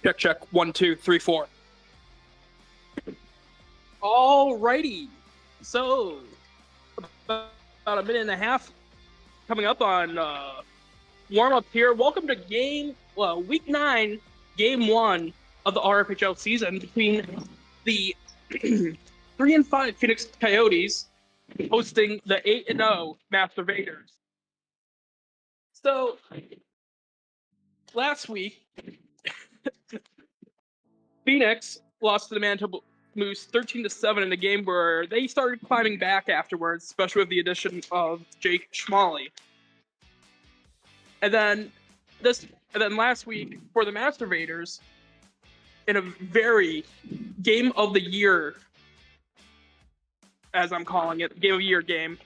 Check, check. 1, 2, 3, 4. Alrighty. So, about a minute and a half coming up on warm-up here. Welcome to Week 9, Game 1 of the RFHL season between the 3-5 Phoenix Coyotes hosting the 8-0 Master Vaders. So, last week, Phoenix lost to the Manitoba Moose 13-7 in a game where they started climbing back afterwards, especially with the addition of Jake Schmalley. And then last week for the Master Vaders, in a very game of the year, as I'm calling it, game of the year game,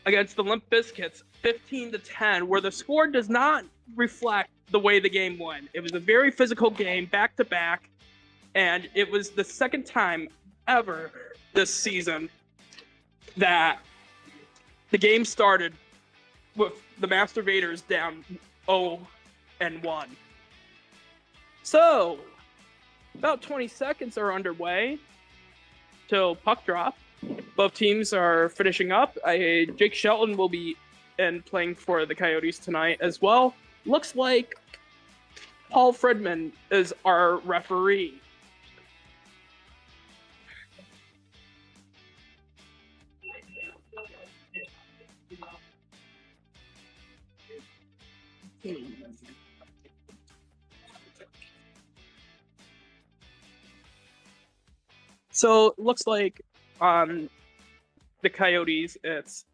against the Limp Bizkits, 15-10, where the score does not reflect the way the game went. It was a very physical game, back-to-back, and it was the second time ever this season that the game started with the Master Vaders down 0-1. So, about 20 seconds are underway till puck drop. Both teams are finishing up. Jake Shelton will be in playing for the Coyotes tonight as well. Looks like Paul Friedman is our referee. So it looks like on the Coyotes, it's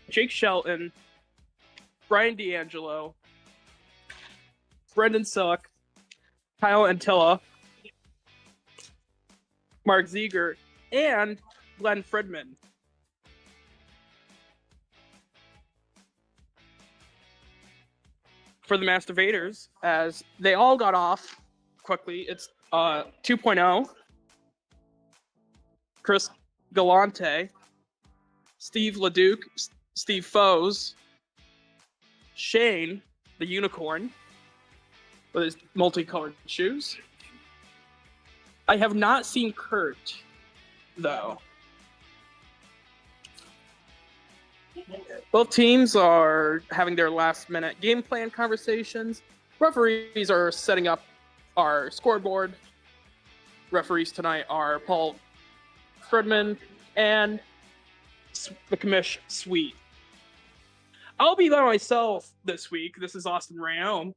Jake Shelton, Brian D'Angelo, Brendan Silk, Kyle Antilla, Mark Ziegert, and Glenn Friedman. For the Master Vaders, as they all got off quickly, it's 2.0. Chris Galante, Steve Leduc, Steve Foes, Shane, the unicorn, with his multicolored shoes. I have not seen Kurt, though. Both teams are having their last-minute game plan conversations. Referees are setting up our scoreboard. Referees tonight are Paul Friedman and the commish suite. I'll be by myself this week. This is Austin Rayome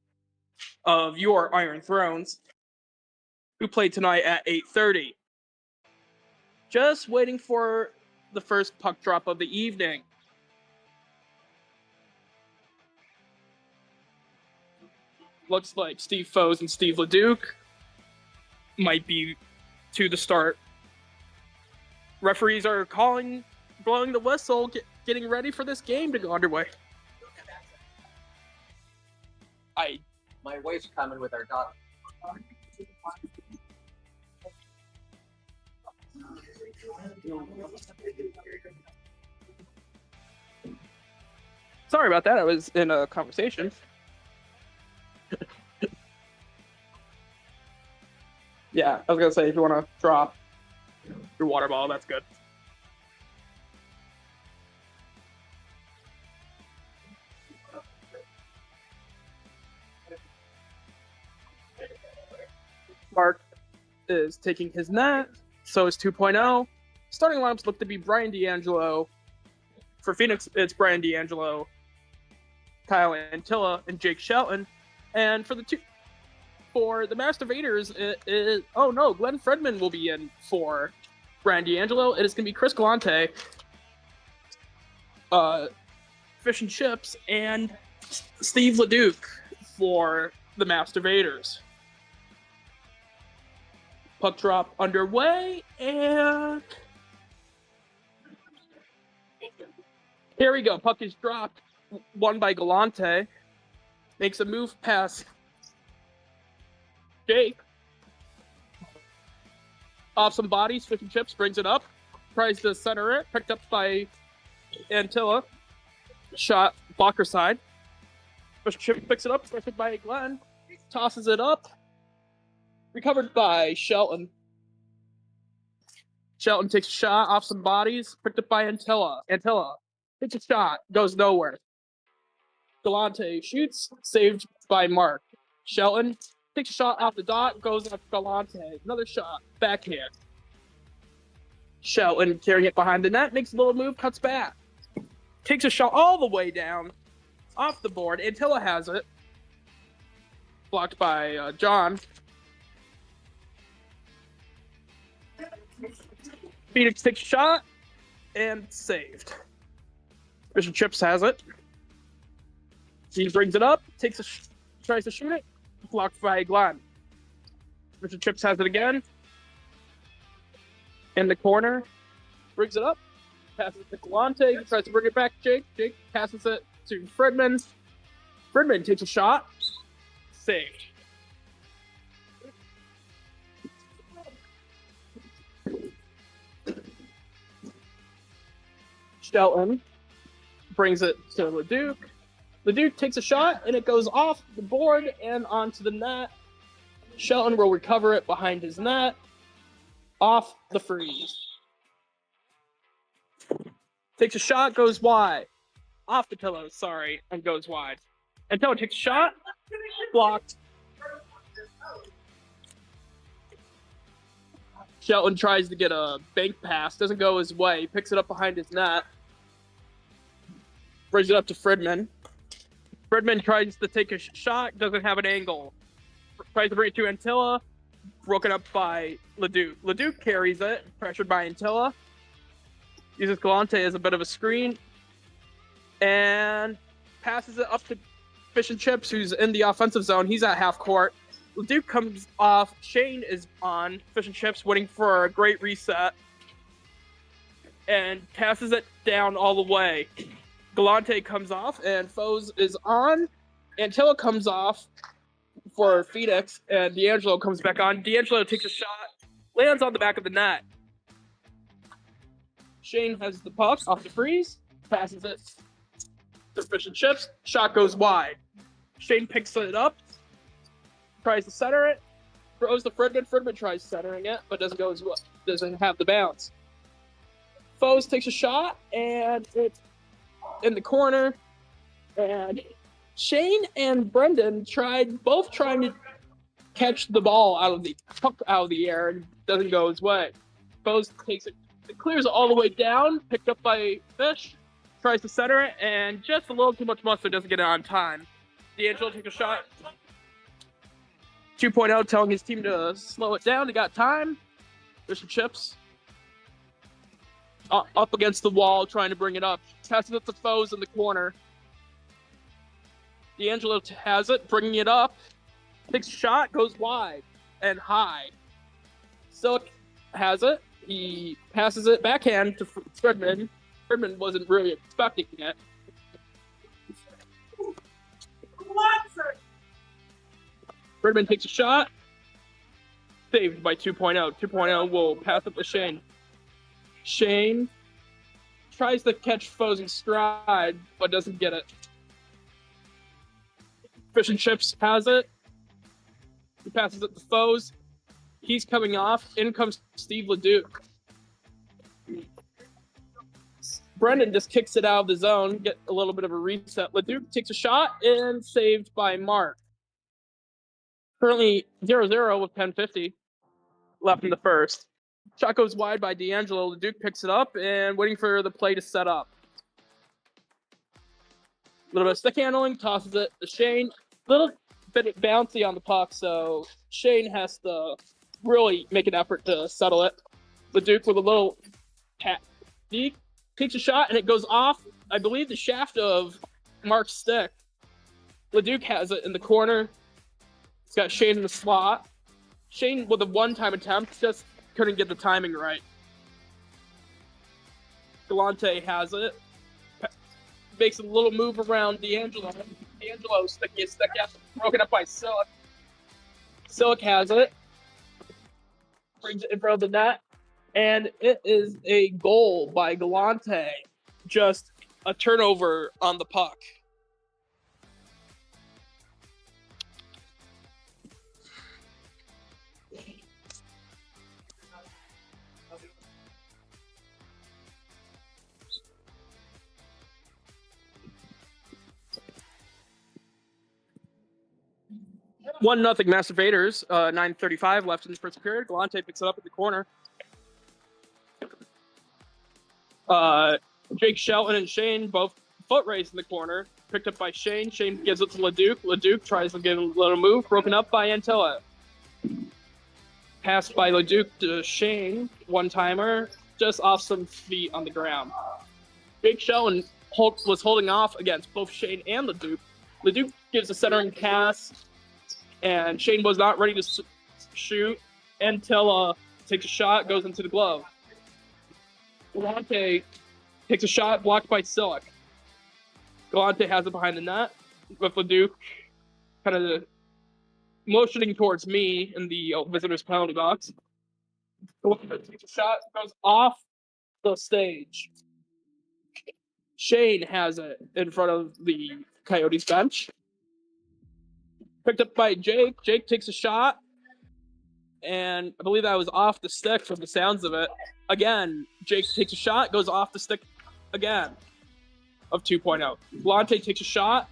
of your Iron Thrones, who played tonight at 8:30. Just waiting for the first puck drop of the evening. Looks like Steve Foes and Steve Leduc might be to the start. Referees are blowing the whistle, getting ready for this game to go underway. My wife's coming with our daughter. Sorry about that. I was in a conversation. Yeah, I was gonna say, if you want to drop your water bottle, that's good. Mark is taking his net, so is 2.0. Starting lineups look to be Brian D'Angelo. For Phoenix, it's Brian D'Angelo, Kyle Antilla, and Jake Shelton. And for the Master Vaders, Glenn Friedman will be in for Brian D'Angelo. It is going to be Chris Galante, Fish and Chips, and Steve Leduc for the Master Vaders. Puck drop underway, and here we go. Puck is dropped, won by Galante. Makes a move past Jake. Off some bodies, Fish and Chips brings it up. Tries to center it. Picked up by Antilla. Shot blocker side. Fish and Chips picks it up. Picked by Glenn. Tosses it up. Recovered by Shelton. Shelton takes a shot off some bodies, picked up by Antilla. Antilla takes a shot, goes nowhere. Galante shoots, saved by Mark. Shelton takes a shot off the dot, goes up Galante. Another shot, backhand. Shelton carrying it behind the net, makes a little move, cuts back. Takes a shot all the way down, off the board. Antilla has it. Blocked by John. Phoenix takes a shot and saved. Fish Chips has it. He brings it up, tries to shoot it, blocked by Glenn. Fish Chips has it again. In the corner, brings it up, passes it to Galante, tries to bring it back to Jake. Jake passes it to Fredman. Fredman takes a shot, saved. Shelton brings it to Leduc. Leduc takes a shot, and it goes off the board and onto the net. Shelton will recover it behind his net, off the freeze. Takes a shot, goes wide. Off the pillow, and goes wide. Until it takes a shot, blocked. Shelton tries to get a bank pass, doesn't go his way, picks it up behind his net. Brings it up to Fredman. Fredman tries to take a shot, doesn't have an angle. Tries to bring it to Antilla, broken up by Leduc. Leduc carries it, pressured by Antilla. Uses Galante as a bit of a screen. And passes it up to Fish and Chips, who's in the offensive zone. He's at half court. Leduc comes off. Shane is on. Fish and Chips waiting for a great reset. And passes it down all the way. Galante comes off, and Foes is on. Antilla comes off for Phoenix, and D'Angelo comes back on. D'Angelo takes a shot, lands on the back of the net. Shane has the puck off the freeze, passes it to Fish and Chips. Shot goes wide. Shane picks it up, tries to center it, throws to Fredman. Fredman tries centering it, but doesn't go as well. Doesn't have the bounce. Foes takes a shot, and it's in the corner. And Shane and Brendan both trying to catch the ball out of the air, and doesn't go his way. Foes takes it clears it all the way down, picked up by Fish, tries to center it, and just a little too much mustard, doesn't get it on time. D'Angelo takes a shot. 2.0 telling his team to slow it down. They got time. Fish and Chips up against the wall, trying to bring it up. Passes it to Foes in the corner. D'Angelo has it, bringing it up. Takes a shot, goes wide and high. Silk has it. He passes it backhand to Fredman. Fredman wasn't really expecting it. Fredman takes a shot. Saved by 2.0. 2.0 will pass up to Shane. Shane tries to catch Foes in stride, but doesn't get it. Fish and Chips has it. He passes it to Foes. He's coming off. In comes Steve Leduc. Brendan just kicks it out of the zone, get a little bit of a reset. Leduc takes a shot and saved by Mark. Currently 0-0 with 10:50 left in the first. Shot goes wide by D'Angelo. Leduc picks it up and waiting for the play to set up. A little bit of stick handling, tosses it to Shane. A little bit bouncy on the puck, so Shane has to really make an effort to settle it. Leduc with a little technique takes a shot and it goes off, I believe, the shaft of Mark's stick. Leduc has it in the corner. He's got Shane in the slot. Shane with a one-time attempt, just couldn't get the timing right. Galante has it. Makes a little move around D'Angelo. D'Angelo sticky broken up by Silk. Silk has it. Brings it in front of the net. And it is a goal by Galante. Just a turnover on the puck. 1-0 Master Vaders. 9:35 left in the first period. Galante picks it up in the corner. Jake Shelton and Shane both foot race in the corner. Picked up by Shane. Shane gives it to Leduc. Leduc tries to get a little move. Broken up by Antilla. Passed by Leduc to Shane. One-timer. Just off some feet on the ground. Jake Shelton was holding off against both Shane and Leduc. Leduc gives a centering pass. And Shane was not ready to shoot. Antilla takes a shot. Goes into the glove. Galante takes a shot, blocked by Silic. Galante has it behind the net with Leduc kind of motioning towards me in the visitors' penalty box. Galante takes a shot, goes off the stage. Shane has it in front of the Coyotes bench. Picked up by Jake. Jake takes a shot. And I believe that was off the stick from the sounds of it. Again, Jake takes a shot, goes off the stick again of 2.0. Galante takes a shot,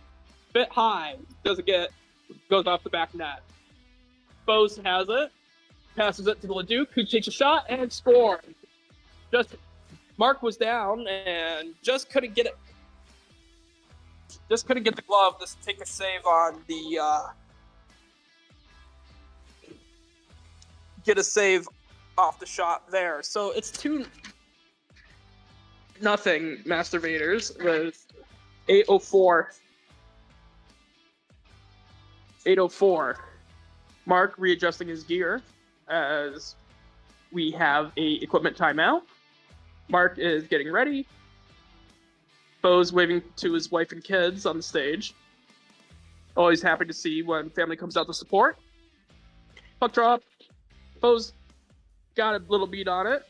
bit high, doesn't get, goes off the back net. Bose has it, passes it to Leduc, who takes a shot and scores. Just Mark was down and just couldn't get it. Just couldn't get the glove to take a save on the. Get a save off the shot there. So it's 2-0 Master Vaders with 8:04. Mark readjusting his gear as we have a equipment timeout. Mark is getting ready. Bo's waving to his wife and kids on the stage. Always happy to see when family comes out to support. Puck drop. Bo's got a little beat on it.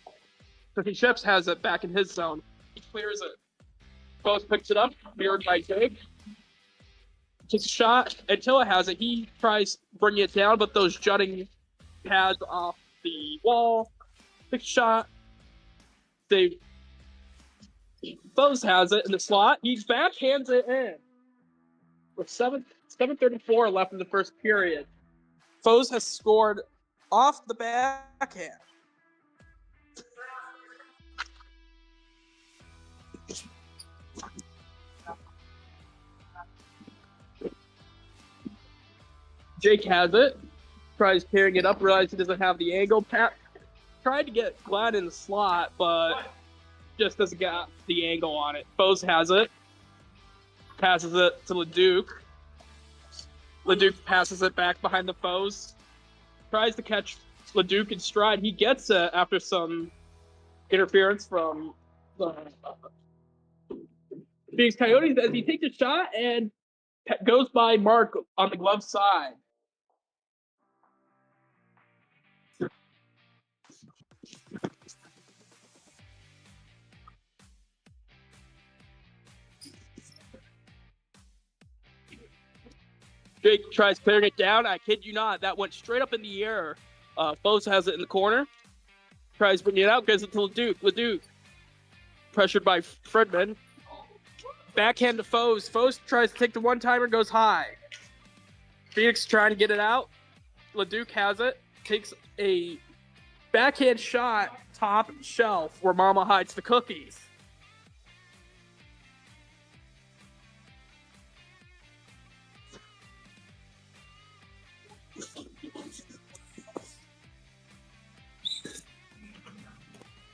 Cookie Chips has it back in his zone. He clears it. Bose picks it up, mirrored by Jake. Takes a shot. Antilla has it. He tries bringing it down, but those jutting pads off the wall. Takes a shot. Bose has it in the slot. He backhands it in. With 7:34 left in the first period. Foes has scored off the backhand. Jake has it. Tries carrying it up, realizes he doesn't have the angle. Tried to get Glenn in the slot, but just doesn't get the angle on it. Bose has it. Passes it to Leduc. Leduc passes it back behind the Foes. Tries to catch Leduc in stride. He gets it after some interference from the Phoenix Coyotes as he takes a shot and goes by Mark on the glove side. Jake tries clearing it down. I kid you not. That went straight up in the air. Bose has it in the corner. Tries bringing it out. Gives it to Leduc. Leduc. Pressured by Fredman. Backhand to Foes. Foes tries to take the one-timer. Goes high. Phoenix trying to get it out. Leduc has it. Takes a backhand shot. Top shelf where Mama hides the cookies.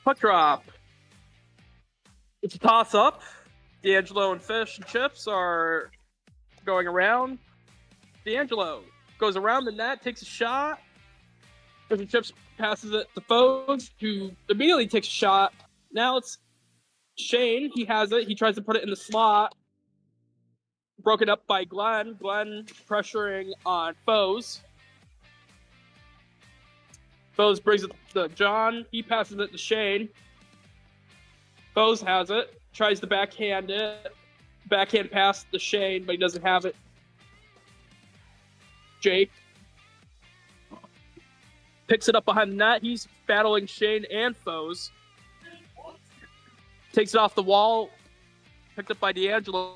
Puck drop. It's a toss-up. D'Angelo and Fish and Chips are going around. D'Angelo goes around the net, takes a shot. Fish and Chips passes it to Foes, who immediately takes a shot. Now it's Shane. He has it. He tries to put it in the slot. Broken up by Glenn. Glenn pressuring on Foes. Bose brings it to John. He passes it to Shane. Bose has it. Tries to backhand it. Backhand pass to Shane, but he doesn't have it. Jake picks it up behind the net. He's battling Shane and Foes. Takes it off the wall. Picked up by D'Angelo.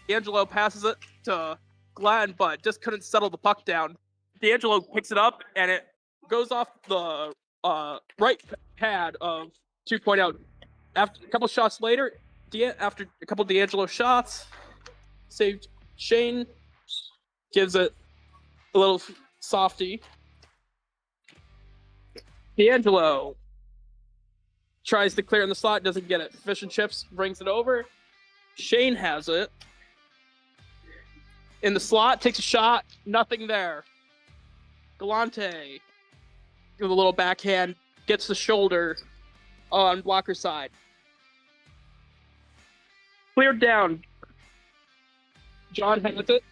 D'Angelo passes it to Glenn, but just couldn't settle the puck down. D'Angelo picks it up, and it goes off the right pad of 2.0. After a couple shots later, after a couple D'Angelo shots, saved Shane, gives it a little softy. D'Angelo tries to clear in the slot, doesn't get it. Fish and Chips brings it over. Shane has it. In the slot, takes a shot, nothing there. Galante, with a little backhand, gets the shoulder on blocker side. Cleared down. John has it.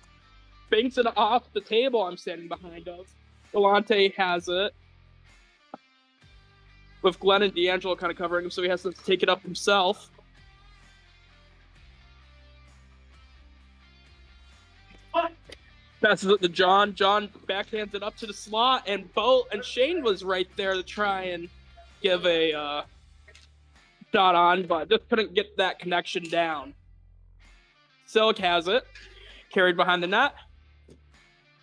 Banks it off the table I'm standing behind of. Galante has it. With Glenn and D'Angelo kind of covering him, so he has to take it up himself. Passes it to John. John backhands it up to the slot, and Shane was right there to try and give a shot on, but just couldn't get that connection down. Silk has it, carried behind the net,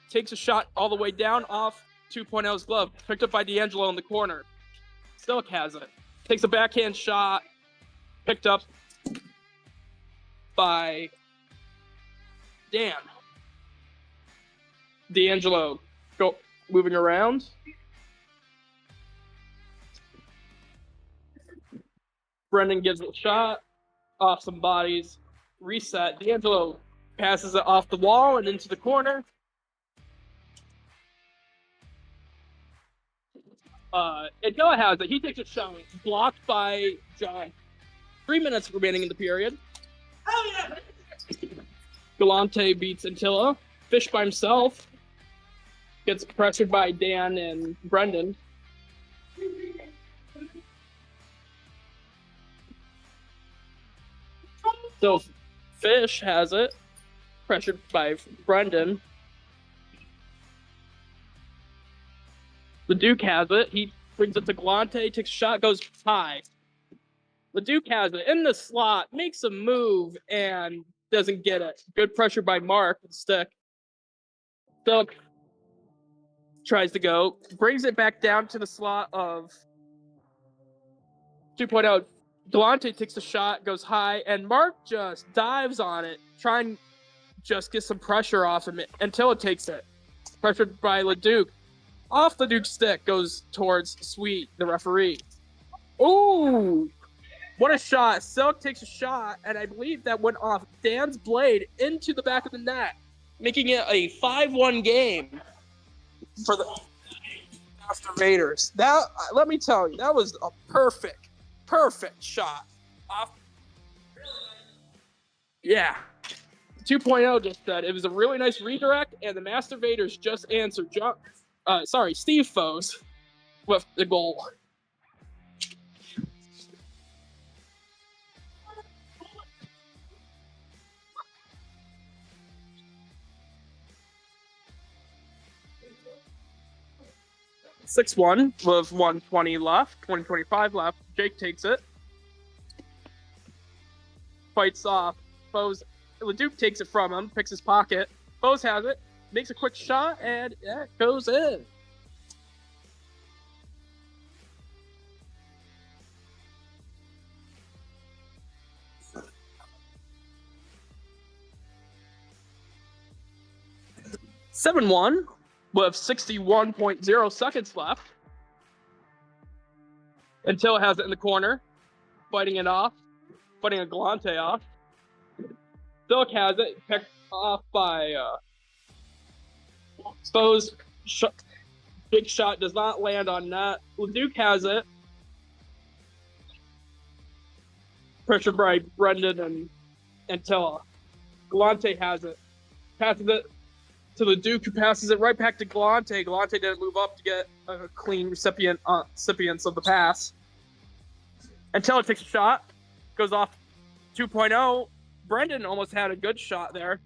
takes a shot all the way down off 2.0's glove, picked up by D'Angelo in the corner. Silk has it, takes a backhand shot, picked up by Dan. D'Angelo moving around. Brendan gives it a shot off some bodies. Reset. D'Angelo passes it off the wall and into the corner. Adela has it. He takes a shot. Blocked by John. 3 minutes remaining in the period. Galante beats Antilla. Fish by himself. Gets pressured by Dan and Brendan. So Fish has it. Pressured by Brendan. Leduc has it. He brings it to Galante. Takes a shot. Goes high. Leduc has it. In the slot. Makes a move and doesn't get it. Good pressure by Mark with the stick. Silk tries to go, brings it back down to the slot of 2.0. Galante takes a shot, goes high, and Mark just dives on it, trying just get some pressure off him until it takes it. Pressured by Leduc. Off Leduc's stick, goes towards Sweet, the referee. Ooh! What a shot. Silk takes a shot, and I believe that went off Dan's blade into the back of the net, making it a 5-1 game for the Master Raiders. That, let me tell you, that was a perfect shot. Yeah. 2.0 just said it was a really nice redirect, and the Master Raiders just answered Steve Foes with the goal. (6-1) with 1:20 left, 1:25 left. Jake takes it. Fights off. Foes. Leduc takes it from him, picks his pocket. Foes has it, makes a quick shot, and it goes in. (7-1) with 61.0 seconds left. Until it has it in the corner, fighting a Galante off. Silk has it, picked off by Foes. Big shot does not land on net. Leduc has it. Pressure by Brendan and Antilla. Galante has it. Passes it to Leduc, who passes it right back to Galante. Galante didn't move up to get a clean recipients of the pass. Antilla takes a shot. Goes off 2.0. Brendan almost had a good shot there.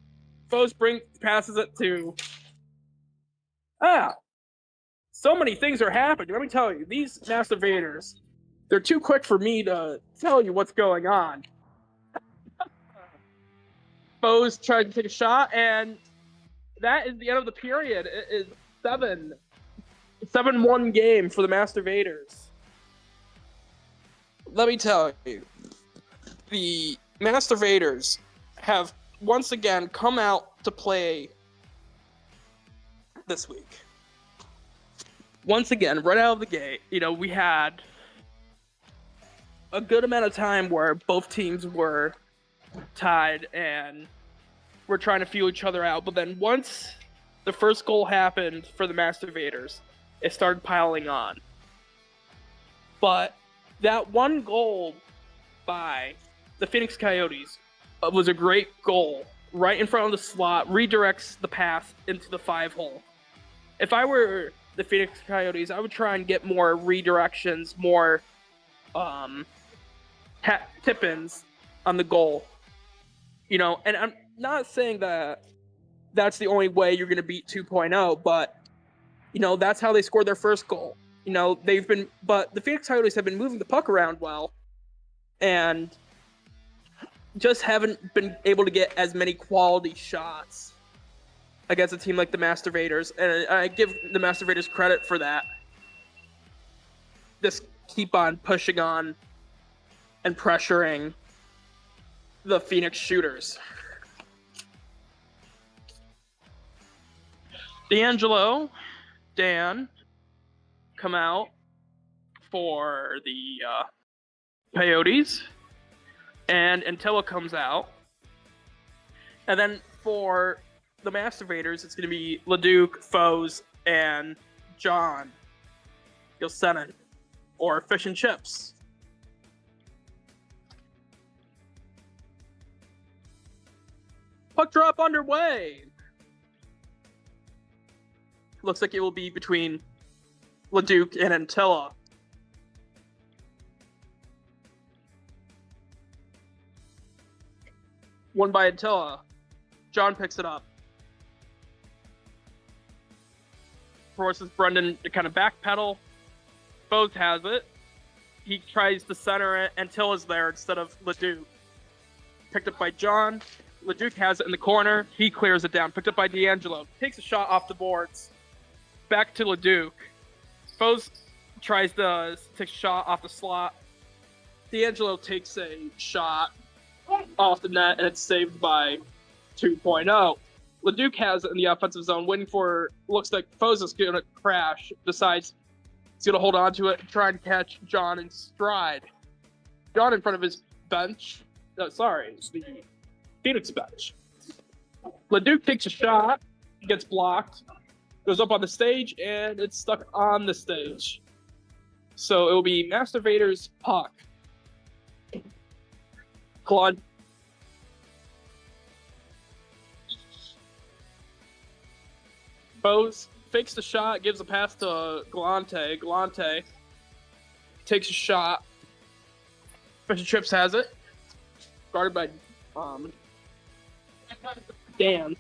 Foes passes it to... So many things are happening. Let me tell you, these Master Vaders, they're too quick for me to tell you what's going on. Foes tried to take a shot, and that is the end of the period. It is 7-1 game for the Masturbators. Let me tell you, the Masturbators have once again come out to play this week. Once again, right out of the gate, we had a good amount of time where both teams were tied and were trying to feel each other out. But then once the first goal happened for the Masturbators, it started piling on. But that one goal by the Phoenix Coyotes was a great goal. Right in front of the slot, redirects the pass into the 5-hole. If I were the Phoenix Coyotes, I would try and get more redirections, more tip-ins on the goal. And I'm not saying that that's the only way you're going to beat 2.0, but, that's how they scored their first goal. But the Phoenix Coyotes have been moving the puck around well, and just haven't been able to get as many quality shots against a team like the Masturbators, and I give the Masturbators credit for that. Just keep on pushing on and pressuring the Phoenix Shooters. Dan come out for the Coyotes, and Antilla comes out. And then for the Masturbators, it's going to be Leduc, Foes, and John Gilsenan, or Fish and Chips. Puck drop underway. Looks like it will be between Leduc and Antilla. One by Antilla. John picks it up. Forces Brendan to kind of backpedal. Foes has it. He tries to center it. Antilla's there instead of Leduc. Picked up by John. Leduc has it in the corner. He clears it down. Picked up by D'Angelo. Takes a shot off the boards. Back to Leduc. Foes tries to take a shot off the slot. D'Angelo takes a shot off the net, and it's saved by 2.0. Leduc has it in the offensive zone, waiting for, looks like Foes is going to crash. Decides he's going to hold on to it and try and catch John in stride. John in front of his bench. The Phoenix bench. Leduc takes a shot, gets blocked, goes up on the stage, and it's stuck on the stage. So it will be Masturbators puck. Claude. Foes fakes the shot, gives a pass to Galante. Galante takes a shot. Fish and Chips has it. Guarded by Dan.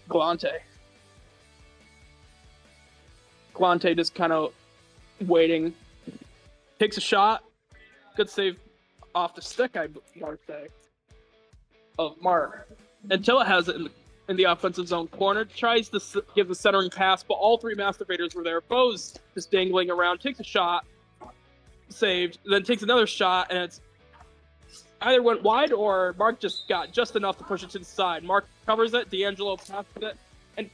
Galante. Galante just kind of waiting. Takes a shot. Good save off the stick, I want to say, of Mark. Antilla has it in the offensive zone corner. Tries to give the centering pass, but all three Masturbators were there. Foes just dangling around. Takes a shot. Saved. Then takes another shot, and it's either went wide or Mark just got just enough to push it to the side. Mark covers it. D'Angelo passes it. And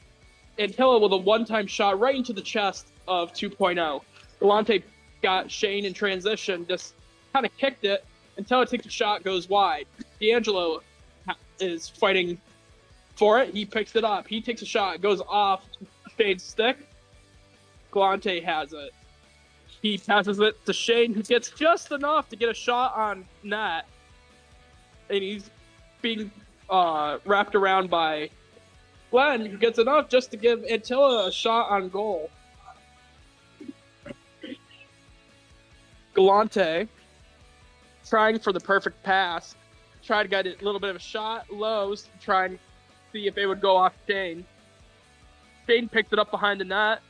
Antilla with a one-time shot right into the chest of 2.0. Galante got Shane in transition, just kind of kicked it. Antilla takes a shot, goes wide. D'Angelo is fighting for it. He picks it up. He takes a shot, goes off Shane's stick. Galante has it. He passes it to Shane, who gets just enough to get a shot on net. And he's being wrapped around by Glenn, who gets enough just to give Antilla a shot on goal. Galante trying for the perfect pass. Tried to get a little bit of a shot. Lowe's to try and see if it would go off Shane. Shane picks it up behind the net.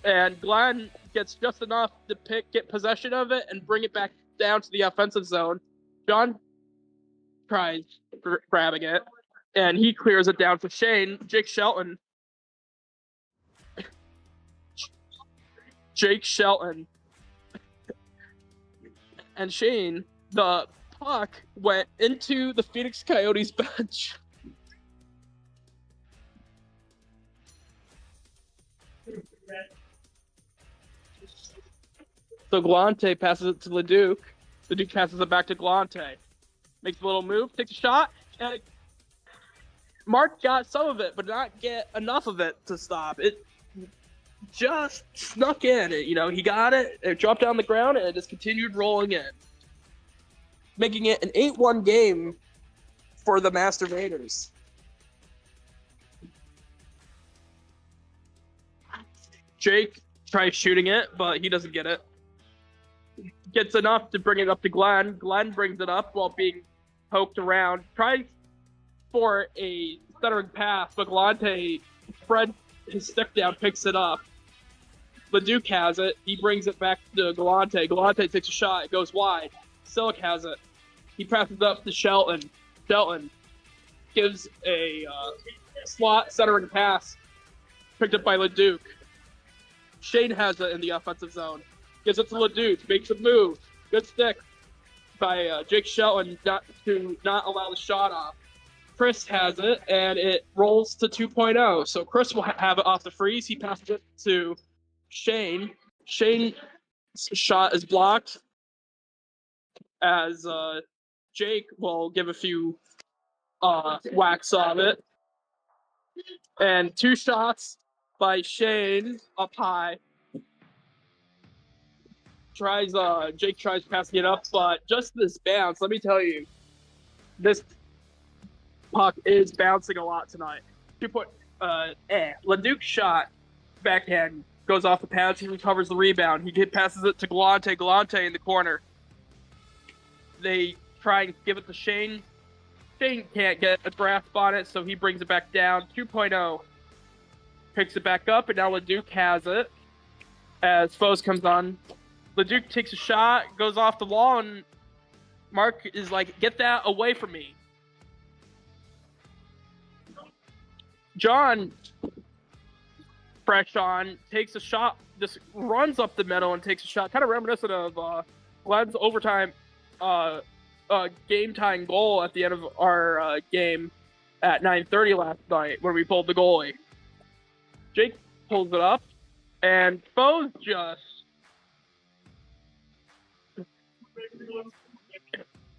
And Glenn gets just enough to get possession of it and bring it back down to the offensive zone. John tries grabbing it, and he clears it down to Shane. Jake Shelton. And Shane, the puck went into the Phoenix Coyotes bench. So Galante passes it to Leduc. Leduc passes it back to Galante. Makes a little move, takes a shot, and Mark got some of it, but not get enough of it to stop. It just snuck in. He got it, it dropped down the ground, and it just continued rolling in, making it an 8-1 game for the Masturbators. Jake tries shooting it, but he doesn't get it. Gets enough to bring it up to Glenn. Glenn brings it up while being poked around. Tries for a centering pass, but Galante spreads his stick down, picks it up. Leduc has it. He brings it back to Galante. Galante takes a shot. It goes wide. Silic has it. He passes up to Shelton. Shelton gives a slot centering pass, picked up by Leduc. Shane has it in the offensive zone. Gives it to Leduc. Makes a move. Good stick by Jake Shelton to not allow the shot off. Chris has it, and it rolls to 2.0. So Chris will have it off the freeze. He passes it to Shane. Shane's shot is blocked as Jake will give a few whacks of it. And 2 shots by Shane up high. Jake tries passing it up, but just this bounce, let me tell you, this puck is bouncing a lot tonight. Leduc shot, backhand, goes off the pads, he recovers the rebound. He passes it to Galante. Galante in the corner. They try and give it to Shane. Shane can't get a grasp on it, so he brings it back down. 2.0. Picks it back up, and now Leduc has it as Foes comes on. Leduc takes a shot, goes off the wall, and Mark is like, get that away from me. John, fresh on, takes a shot, just runs up the middle and takes a shot, kind of reminiscent of Glenn's overtime game-tying goal at the end of our game at 9:30 last night when we pulled the goalie. Jake pulls it up, and Foes just...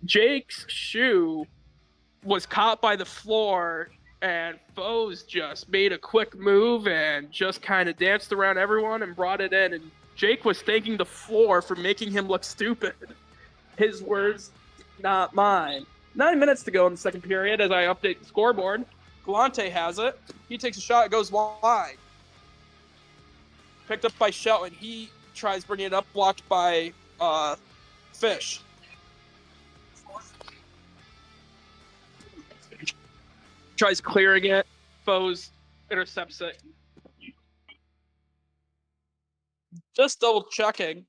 Jake's shoe was caught by the floor, and Foes just made a quick move and just kind of danced around everyone and brought it in. And Jake was thanking the floor for making him look stupid. His words, not mine. 9 minutes to go in the second period as I update the scoreboard. Galante has it. He takes a shot. It goes wide. Picked up by Shelton. He tries bringing it up, blocked by Fish. Tries clearing it. Foes intercepts it. Just double checking.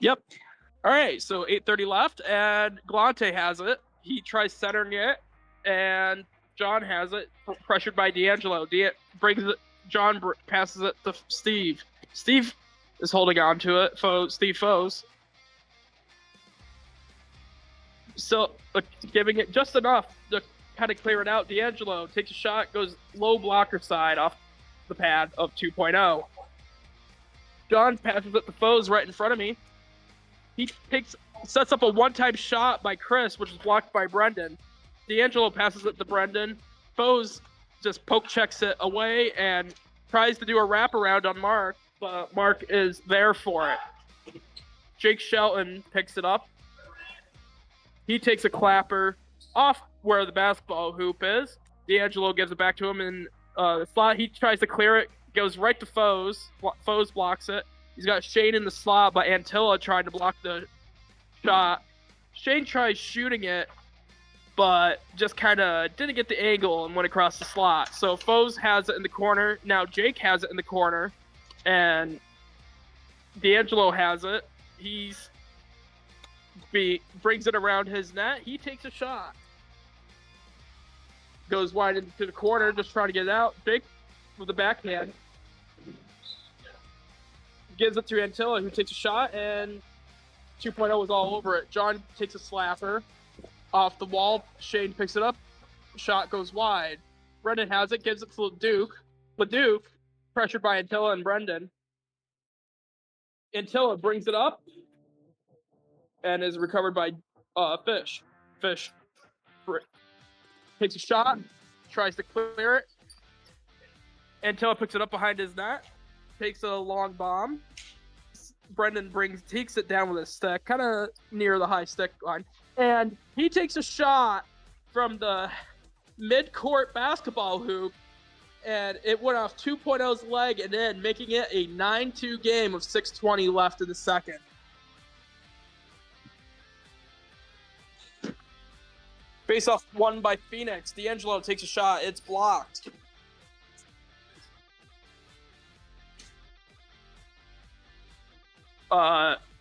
Yep. All right, so 8:30 left, and Galante has it. He tries centering it, and John has it, pressured by D'Angelo. John passes it to Steve. Steve is holding on to it. Steve Foes. So giving it just enough to kind of clear it out. D'Angelo takes a shot, goes low blocker side off the pad of 2.0. John passes it to Foes right in front of me. He sets up a one-time shot by Chris, which is blocked by Brendan. D'Angelo passes it to Brendan. Foes just poke checks it away and tries to do a wraparound on Mark, but Mark is there for it. Jake Shelton picks it up. He takes a clapper off where the basketball hoop is. D'Angelo gives it back to him in the slot. He tries to clear it, goes right to Foes. Foes blocks it. He's got Shane in the slot, but Antilla trying to block the shot. Shane tries shooting it, but just kind of didn't get the angle and went across the slot. So Foes has it in the corner. Now Jake has it in the corner, and D'Angelo has it. He's brings it around his net. He takes a shot. Goes wide into the corner, just trying to get it out. Big with the backhand. Gives it to Antilla, who takes a shot, and 2.0 was all over it. John takes a slapper off the wall. Shane picks it up. Shot goes wide. Brendan has it, gives it to LeDuc. LeDuc, pressured by Antilla and Brendan. Antilla brings it up and is recovered by Fish. Fish takes a shot, tries to clear it. Antilla picks it up behind his net, takes a long bomb. Brendan takes it down with his stick, kind of near the high stick line. And he takes a shot from the mid-court basketball hoop, and it went off 2.0's leg and in, making it a 9-2 game with 6:20 left in the second. Face-off won by Phoenix. D'Angelo takes a shot. It's blocked.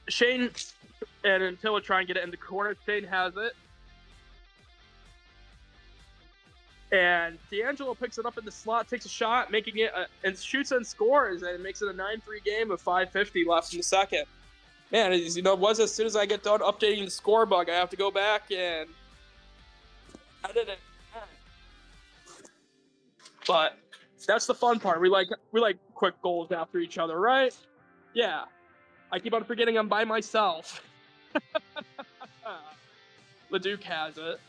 Shane and Antilla try and get it in the corner. Shane has it. And D'Angelo picks it up in the slot, takes a shot, making it and shoots and scores, and it makes it a 9-3 game with 5:50 left in the second. Man, as as soon as I get done updating the score bug, I have to go back and edit it. But that's the fun part. We like quick goals after each other, right? Yeah. I keep on forgetting I'm by myself. LeDuc has it.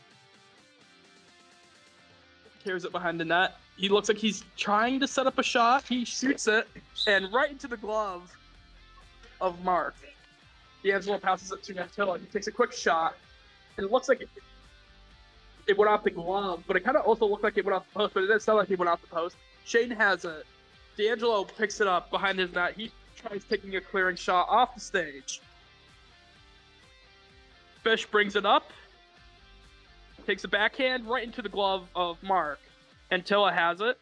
Carries it behind the net. He looks like he's trying to set up a shot. He shoots it, and right into the glove of Mark. D'Angelo passes it to Antilla. He takes a quick shot, and it looks like it went off the glove, but it kind of also looked like it went off the post, but it didn't sound like it went off the post. Shane has it. D'Angelo picks it up behind his net. He tries taking a clearing shot off the stage. Fish brings it up. Takes a backhand right into the glove of Mark. Antilla has it.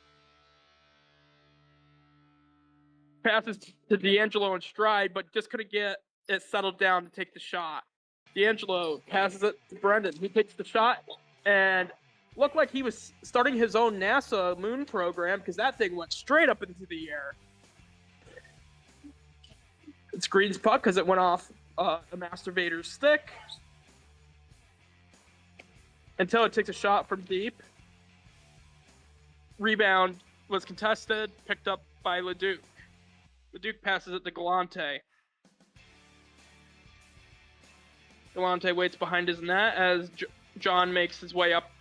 Passes to D'Angelo in stride, but just couldn't get it settled down to take the shot. D'Angelo passes it to Brendan. He takes the shot and looked like he was starting his own NASA moon program because that thing went straight up into the air. It's Green's puck because it went off a masturbator's stick. Until it takes a shot from deep. Rebound was contested, picked up by LeDuc. LeDuc passes it to Galante. Galante waits behind his net as John makes his way up.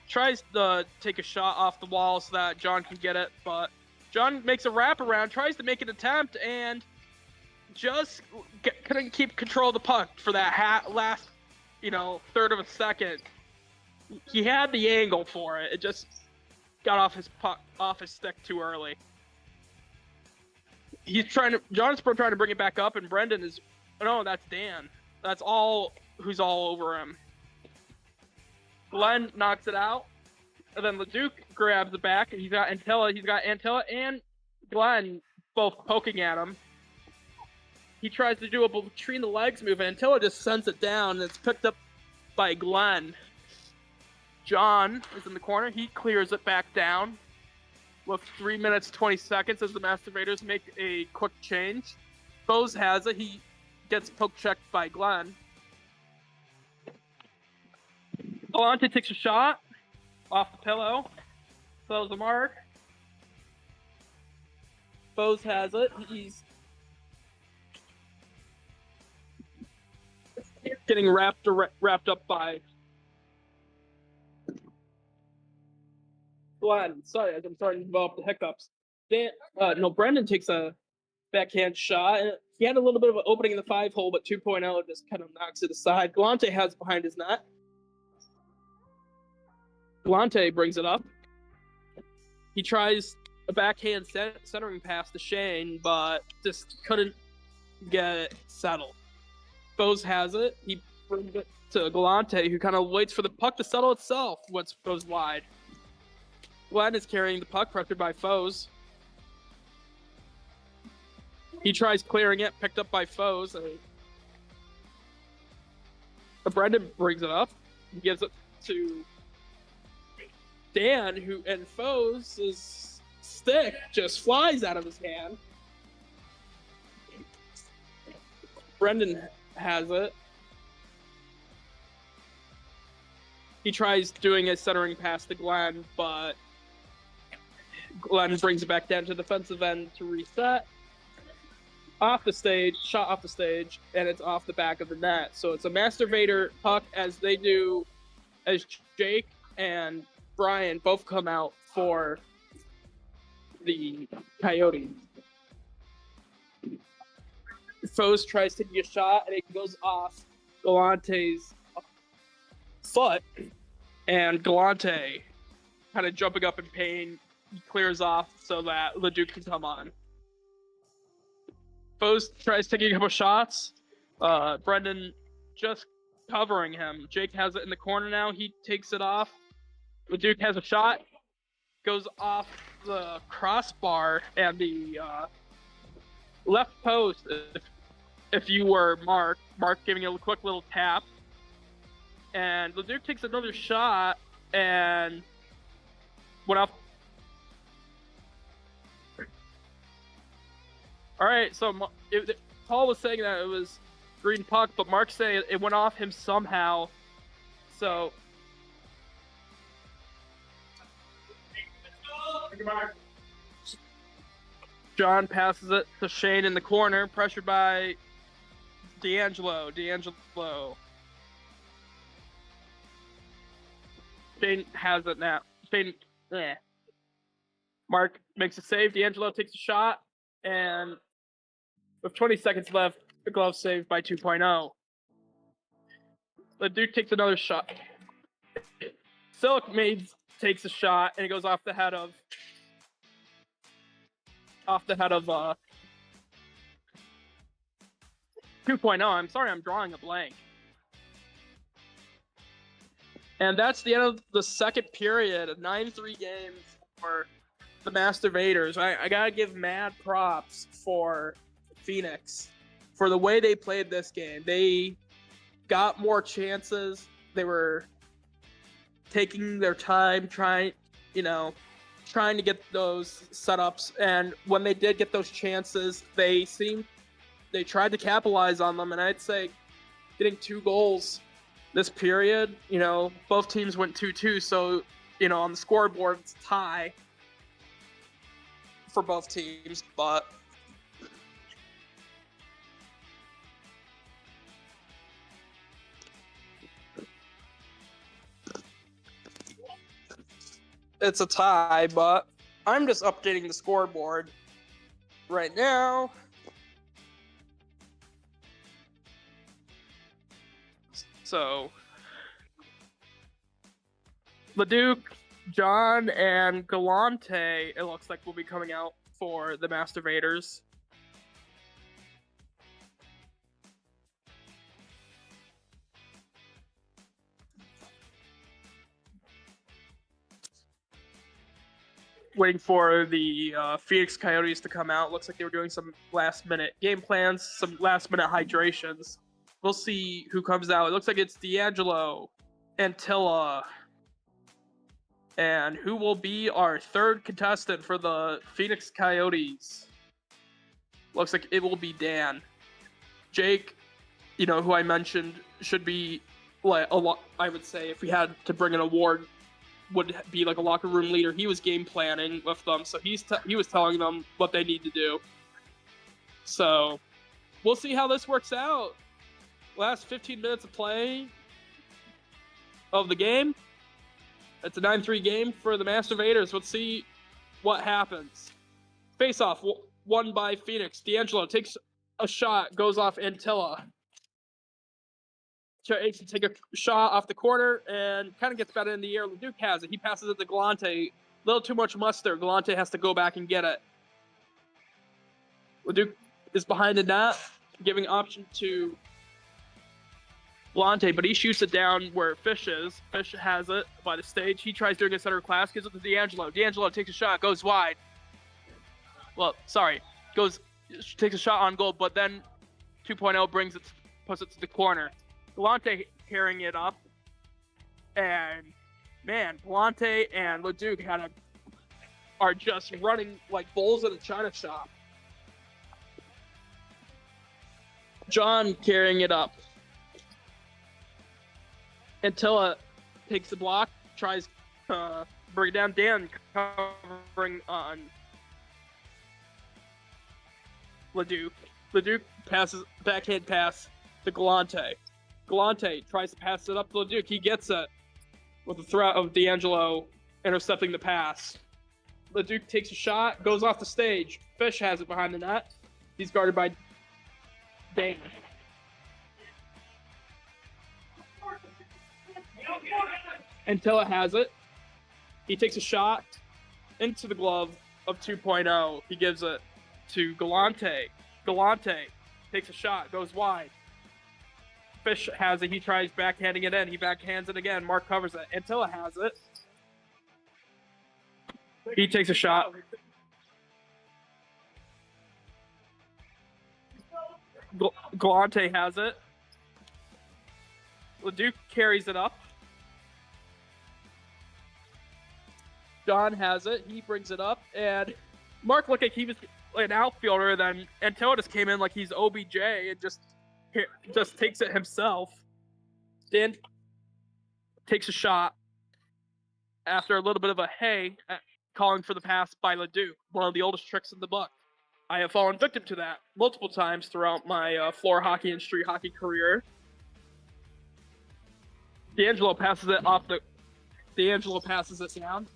Tries to take a shot off the wall so that John can get it, but John makes a wraparound, tries to make an attempt, and just couldn't keep control of the puck for that last, third of a second. He had the angle for it. It just got off his stick too early. John's trying to bring it back up, and Brendan is, no, that's Dan. That's who's all over him. Glenn knocks it out, and then LeDuc grabs it back, and he's got Antilla and Glenn both poking at him. He tries to do a between the legs move, and Antilla just sends it down, and it's picked up by Glenn. John is in the corner. He clears it back down with 3 minutes, 20 seconds as the masturbators make a quick change. Bose has it. He gets poke checked by Glenn. Galante takes a shot off the pillow. Throws the mark. Bose has it. He's getting wrapped up by Glenn. Sorry, I'm starting to develop the hiccups. Brendan takes a backhand shot. He had a little bit of an opening in the 5-hole, but 2.0 just kind of knocks it aside. Galante has it behind his net. Galante brings it up. He tries a backhand centering pass to Shane, but just couldn't get it settled. Bose has it. He brings it to Galante, who kind of waits for the puck to settle itself once it goes wide. Glenn is carrying the puck, pressured by Foes. He tries clearing it, picked up by Foes. Brendan brings it up. He gives it to Dan, and Foe's stick just flies out of his hand. Brendan has it. He tries doing a centering pass to Glenn, but Glenn brings it back down to the defensive end to reset. Shot off the stage, and it's off the back of the net. So it's a masturbator puck as Jake and Brian both come out for the Coyotes. Foes tries to get a shot, and it goes off Galante's foot, and Galante, kind of jumping up in pain, clears off so that Leduc can come on. Foes tries taking a couple shots. Brendan just covering him. Jake has it in the corner now. He takes it off. Leduc has a shot. Goes off the crossbar and the left post. If you were Mark giving it a quick little tap. And Leduc takes another shot and went off. All right, so Paul was saying that it was green puck, but Mark saying it went off him somehow. So John passes it to Shane in the corner, pressured by D'Angelo. Shane has it now. Mark makes a save. D'Angelo takes a shot, and with 20 seconds left, the glove saved by 2.0. The dude takes another shot. Silk takes a shot, and it goes off the head of 2.0. I'm sorry, I'm drawing a blank. And that's the end of the second period, a 9-3 game for the Masturbators. I gotta give mad props for Phoenix for the way they played this game. They got more chances. They were taking their time, trying to get those setups. And when they did get those chances, they tried to capitalize on them. And I'd say getting 2 goals this period, both teams went 2-2. So, on the scoreboard, it's a tie for both teams, but it's a tie, but I'm just updating the scoreboard right now. So, Leduc, John, and Galante, it looks like, will be coming out for the Masturbators. Waiting for the Phoenix Coyotes to come out. Looks like they were doing some last-minute game plans, some last-minute hydrations. We'll see who comes out. It looks like it's D'Angelo, Antilla, and who will be our third contestant for the Phoenix Coyotes? Looks like it will be Dan. Jake, who I mentioned, should be like a lot. I would say if we had to bring an award, would be like a locker room leader. He was game planning with them, so he was telling them what they need to do. So we'll see how this works out. Last 15 minutes of play of the game. It's a 9-3 game for the Masturbators. Let's see what happens. Face-off, won by Phoenix. D'Angelo takes a shot, goes off Antilla. Takes to take a shot off the corner and kind of gets better in the air. Leduc has it. He passes it to Galante. A little too much mustard. Galante has to go back and get it. Leduc is behind the net, giving option to Galante, but he shoots it down where Fish is. Fish has it by the stage. He tries doing a center class, gives it to D'Angelo. D'Angelo takes a shot, goes wide. Takes a shot on goal, but then 2.0 puts it to the corner. Galante carrying it up. And, man, Galante and Leduc are just running like bulls in a china shop. John carrying it up. Antilla takes the block, tries to bring it down. Dan covering on Leduc. Leduc passes, backhand pass to Galante. Galante tries to pass it up to Leduc. He gets it with the threat of D'Angelo intercepting the pass. Leduc takes a shot, goes off the stage. Fish has it behind the net. He's guarded by Dane. Antilla has it. He takes a shot into the glove of 2.0. He gives it to Galante. Galante takes a shot, goes wide. Fish has it. He tries backhanding it in. He backhands it again. Mark covers it. Antilla has it. He takes a shot. Galante has it. Leduc carries it up. John has it. He brings it up. And Mark looked like he was an outfielder. Then Antilla just came in like he's OBJ and just takes it himself. Dan takes a shot after a little bit of a calling for the pass by Leduc, one of the oldest tricks in the book. I have fallen victim to that multiple times throughout my floor hockey and street hockey career. D'Angelo passes it down.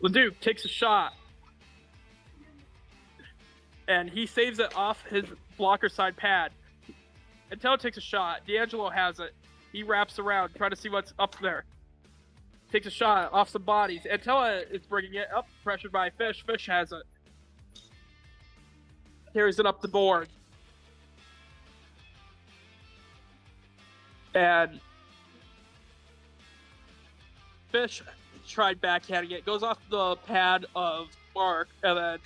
Leduc takes a shot. And he saves it off his blocker side pad. Antilla takes a shot. D'Angelo has it. He wraps around, trying to see what's up there. Takes a shot off some bodies. Antilla is bringing it up, pressured by Fish. Fish has it. Carries it up the board. And Fish tried backhanding it. Goes off the pad of Mark, and then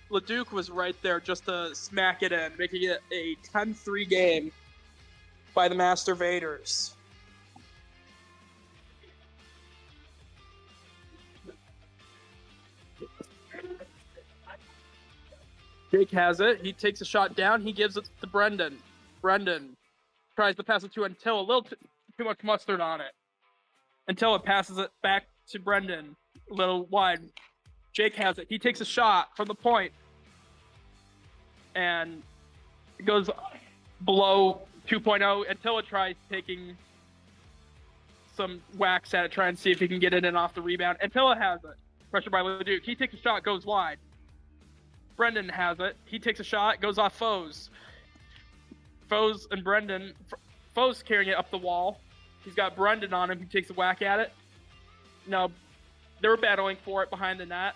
Leduc was right there just to smack it in, making it a 10-3 game by the Master Vaders. Jake has it. He takes a shot down. He gives it to Brendan. Brendan tries to pass it to Antilla. A little too much mustard on it. Antilla passes it back to Brendan. A little wide. Jake has it. He takes a shot from the point. And it goes below 2.0. Antilla tries taking some wax at it, trying to see if he can get it in off the rebound. Antilla has it. Pressure by Leduc. He takes a shot, goes wide. Brendan has it. He takes a shot, goes off Foes. Foes and Brendan. Foes carrying it up the wall. He's got Brendan on him. He takes a whack at it. No, they were battling for it behind the net.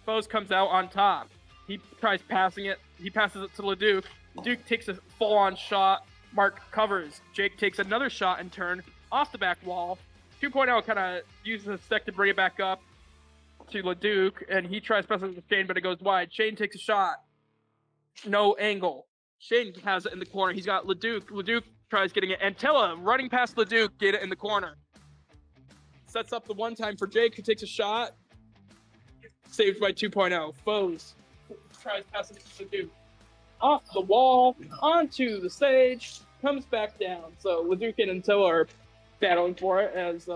Foes comes out on top. He tries passing it. He passes it to Leduc. Leduc takes a full-on shot. Mark covers. Jake takes another shot in turn off the back wall. 2.0 kind of uses his stick to bring it back up to Leduc, and he tries passing it to Shane, but it goes wide. Shane takes a shot. No angle. Shane has it in the corner. He's got Leduc. Leduc tries getting it. Antilla running past Leduc, get it in the corner. Sets up the one time for Jake, who takes a shot. Saved by 2.0. Foes tries passing it to Leduc. Off the wall, onto the stage, comes back down. So Leduc and Antilla are battling for it as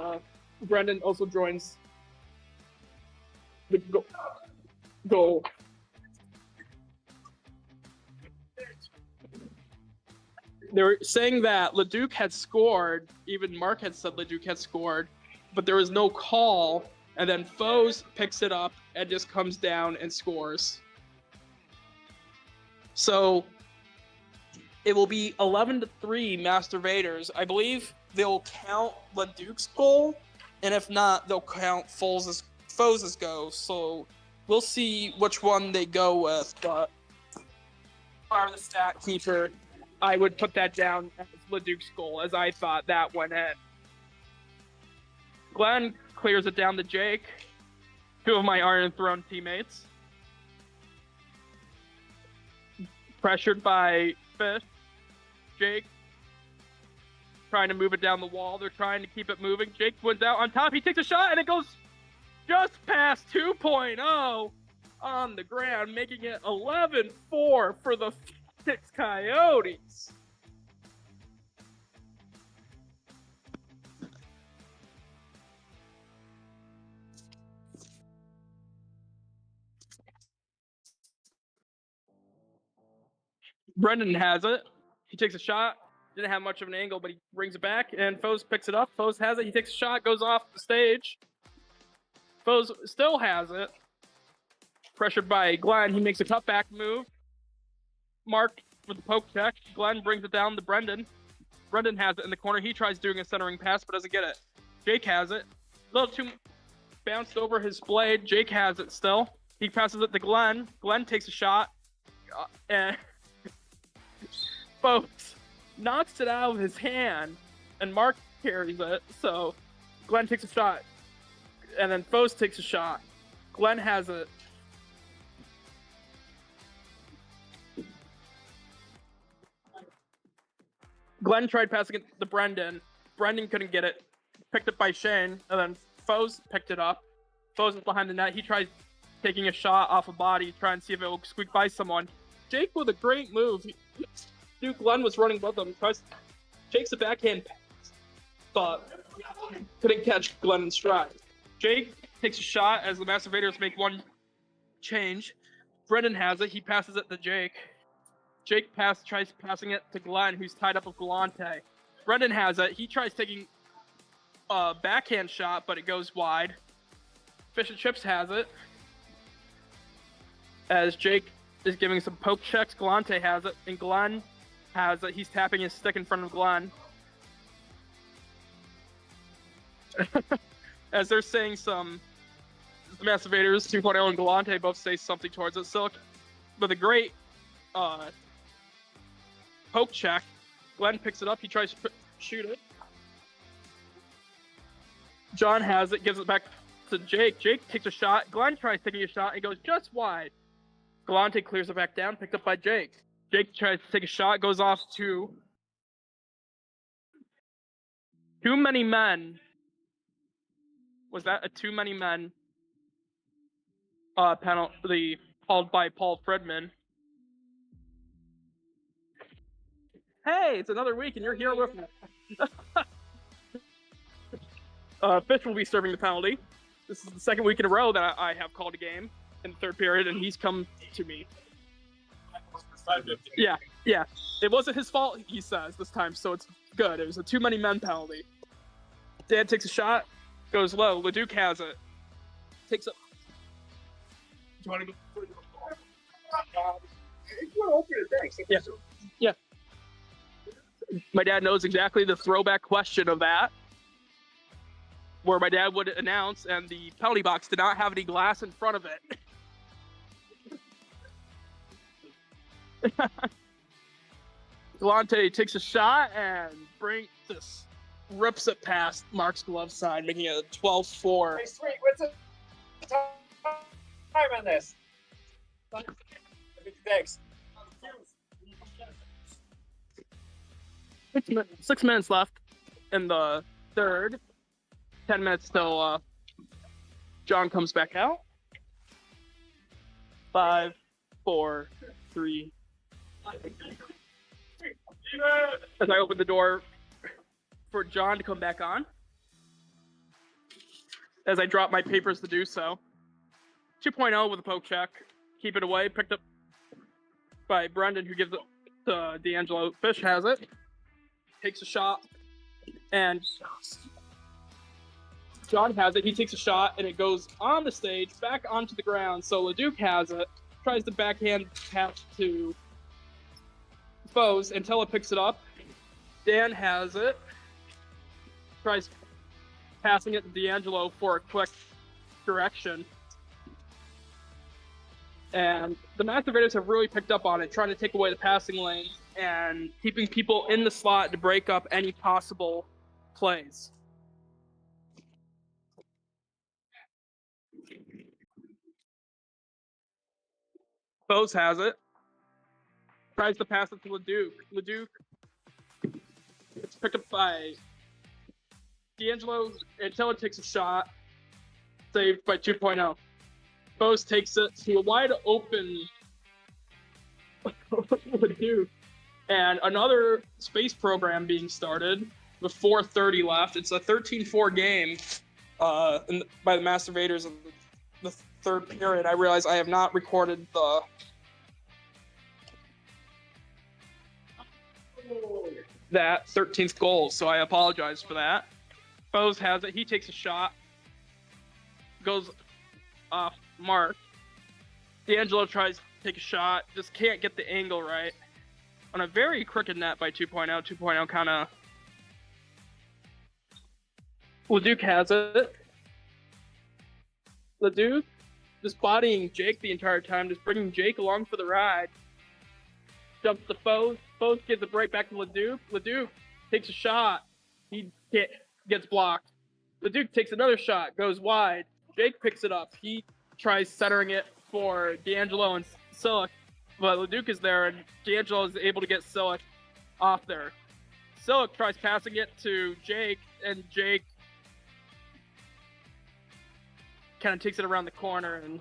Brendan also joins the goal. They were saying that Leduc had scored, even Mark had said Leduc had scored, but there was no call, and then Foes picks it up and just comes down and scores. So it will be 11-3 Master Vaders. I believe they'll count Leduc's goal, and if not, they'll count Foes' go. So we'll see which one they go with, but are the stat keeper, I would put that down as Leduc's goal, as I thought that went in. Glenn clears it down to Jake, two of my Iron Throne teammates. Pressured by Fish. Jake trying to move it down the wall. They're trying to keep it moving. Jake wins out on top. He takes a shot, and it goes just past 2.0 on the ground, making it 11-4 for the Phoenix Coyotes. Brendan has it. He takes a shot. Didn't have much of an angle, but he brings it back, and Foes picks it up. Foes has it. He takes a shot, goes off the stage. Foes still has it. Pressured by Glenn, he makes a cutback move. Mark with the poke check. Glenn brings it down to Brendan. Brendan has it in the corner. He tries doing a centering pass, but doesn't get it. Jake has it. A little too bounced over his blade. Jake has it still. He passes it to Glenn. Glenn takes a shot. And Foes knocks it out of his hand, and Mark carries it. So Glenn takes a shot, and then Foes takes a shot. Glenn has it. Glenn tried passing it to Brendan. Brendan couldn't get it. Picked up by Shane, and then Foes picked it up. Foes is behind the net. He tries taking a shot off a body, trying to see if it will squeak by someone. Jake with a great move. Duke Glenn was running with him. Jake's a backhand pass, but couldn't catch Glenn in stride. Jake takes a shot as the Masturbators make one change. Brendan has it. He passes it to Jake. Jake tries passing it to Glenn, who's tied up with Galante. Brendan has it. He tries taking a backhand shot, but it goes wide. Fish and Chips has it. As Jake is giving some poke checks, Galante has it, and Glenn has it. He's tapping his stick in front of Glenn. As they're saying some, the Masturbators 2.0 and Galante both say something towards it. Silk with a great poke check. Glenn picks it up. He tries to shoot it. John has it, gives it back to Jake. Jake takes a shot. Glenn tries taking a shot. It goes just wide. Galante clears it back down, picked up by Jake. Jake tries to take a shot, goes off to Too Many Men. Was that a Too Many Men penalty called by Paul Fredman? Hey, it's another week and you're here with me. Fish will be serving the penalty. This is the second week in a row that I have called a game in the third period, and he's come to me. Yeah. It wasn't his fault, he says, this time, so it's good. It was a Too Many Men penalty. Dan takes a shot, goes low. Leduc has it. Takes it. Do you want to go? Yeah. My dad knows exactly the throwback question of that, where my dad would announce, and the penalty box did not have any glass in front of it. Galante takes a shot and rips it past Mark's glove side, making it a 12-4. Hey, sweet, what's the time on this? Thanks. 6 minutes left in the third. 10 minutes till John comes back out. 5, 4, 3. As I open the door for John to come back on. As I drop my papers to do so. 2.0 with a poke check. Keep it away. Picked up by Brendan, who gives it to D'Angelo. Fish has it. Takes a shot. And John has it. He takes a shot, and it goes on the stage, back onto the ground. So Leduc has it. Tries to backhand pass to Foes until it picks it up. Dan has it. Tries passing it to D'Angelo for a quick direction. And the Masturbators have really picked up on it, trying to take away the passing lanes and keeping people in the slot to break up any possible plays. Foes has it. Tries to pass it to Leduc. Leduc It's picked up by D'Angelo. Antilla takes a shot, saved by 2.0. Bose takes it to a wide open Leduc, and another space program being started with 4:30 left. It's a 13-4 game by the Masturbators in the third period. I realize I have not recorded that 13th goal, so I apologize for that. Bose has it. He takes a shot. Goes off mark. D'Angelo tries to take a shot. Just can't get the angle right. On a very crooked net by 2.0. 2.0 kind of... Leduc has it. Leduc just bodying Jake the entire time, just bringing Jake along for the ride. Jumps to Foes. Foes gives it right back to Leduc. Leduc takes a shot. He gets blocked. Leduc takes another shot, goes wide. Jake picks it up. He tries centering it for D'Angelo and Silic, but Leduc is there, and D'Angelo is able to get Silic off there. Silic tries passing it to Jake, and Jake kind of takes it around the corner, and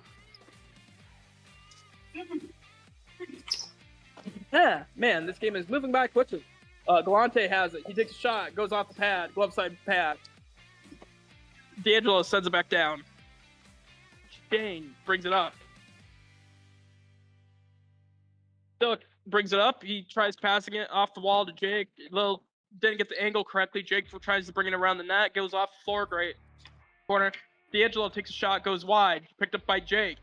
yeah, man, this game is moving back quickly. Galante has it. He takes a shot, goes off the pad, glove side pad. D'Angelo sends it back down. Shane brings it up. Silic brings it up. He tries passing it off the wall to Jake. Didn't get the angle correctly. Jake tries to bring it around the net. Goes off the floor. Great corner. D'Angelo takes a shot. Goes wide. Picked up by Jake.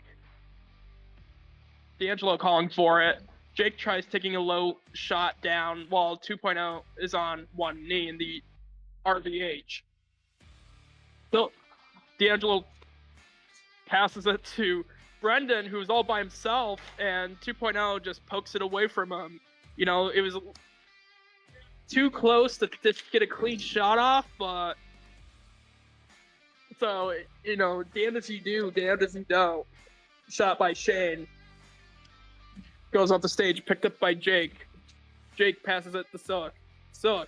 D'Angelo calling for it. Jake tries taking a low shot down while 2.0 is on one knee in the RVH. So D'Angelo passes it to Brendan, who's all by himself, and 2.0 just pokes it away from him. You know, it was too close to just get a clean shot off, but so, you know, damned if you do, damned if you don't. Shot by Shane. Goes off the stage, picked up by Jake. Jake passes it to Silic. Silic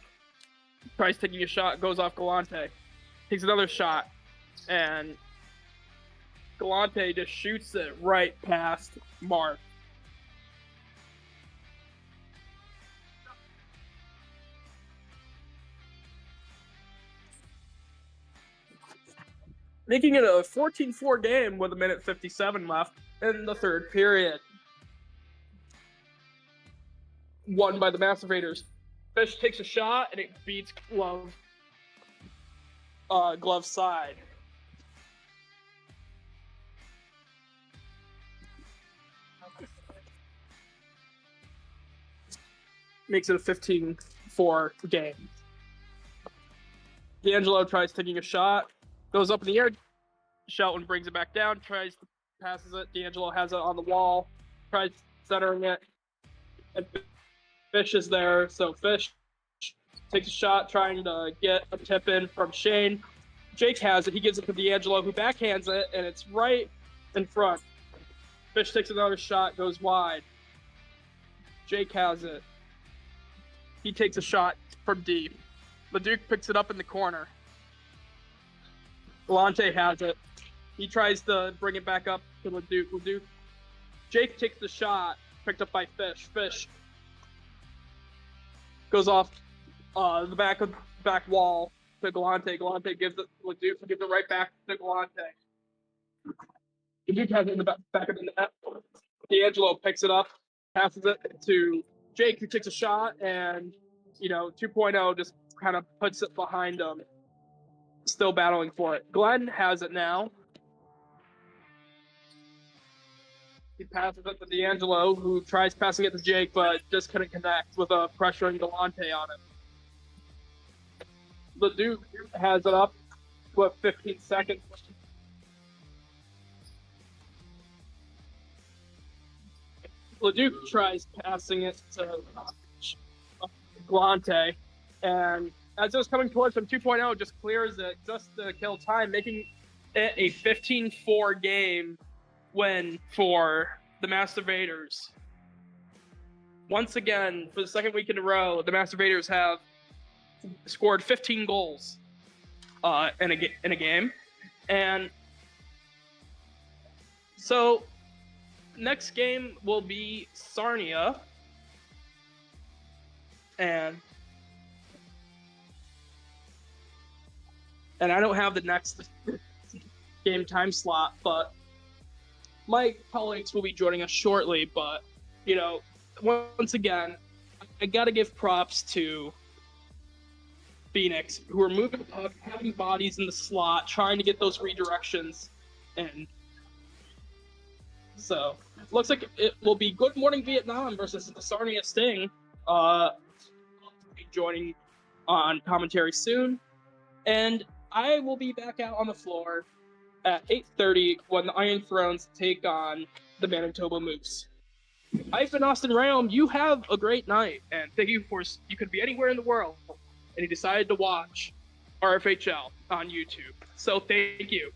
tries taking a shot, goes off Galante. Takes another shot, and Galante just shoots it right past Mark. Making it a 14-4 game with 1:57 left in the third period. Won by the Masturbators. Fish takes a shot, and it beats Glove side. Makes it a 15-4 game. D'Angelo tries taking a shot, goes up in the air. Shelton brings it back down, passes it. D'Angelo has it on the wall, tries centering it, and Fish is there. So Fish takes a shot, trying to get a tip in from Shane. Jake has it. He gives it to D'Angelo, who backhands it, and it's right in front. Fish takes another shot, goes wide. Jake has it. He takes a shot from deep. Leduc picks it up in the corner. Galante has it. He tries to bring it back up to Leduc. Jake takes the shot, picked up by Fish. Fish goes off the back wall to Galante. Galante gives it Leduc, gives it right back to Galante. Leduc has it in the back of the net. D'Angelo picks it up, passes it to Jake, who takes a shot, and 2.0 just kind of puts it behind him. Still battling for it. Glenn has it now. He passes it to D'Angelo, who tries passing it to Jake, but just couldn't connect with a pressuring Galante on it. Leduc has it up with 15 seconds. Leduc tries passing it to Galante, and as it was coming towards him, 2.0 just clears it just to kill time, making it a 15-4 game win for the Masturbators. Once again, for the second week in a row, the Masturbators have scored 15 goals in a game, and so next game will be Sarnia, and I don't have the next game time slot, but my colleagues will be joining us shortly. But once again, I gotta give props to Phoenix, who are moving puck, having bodies in the slot, trying to get those redirections, and so looks like it will be Good Morning Vietnam versus the Sarnia Sting. Be joining on commentary soon, and I will be back out on the floor at 8:30 when the Iron Thrones take on the Manitoba Moose. I've been Austin Rayom. You have a great night, and thank you you could be anywhere in the world, and you decided to watch RFHL on YouTube. So thank you.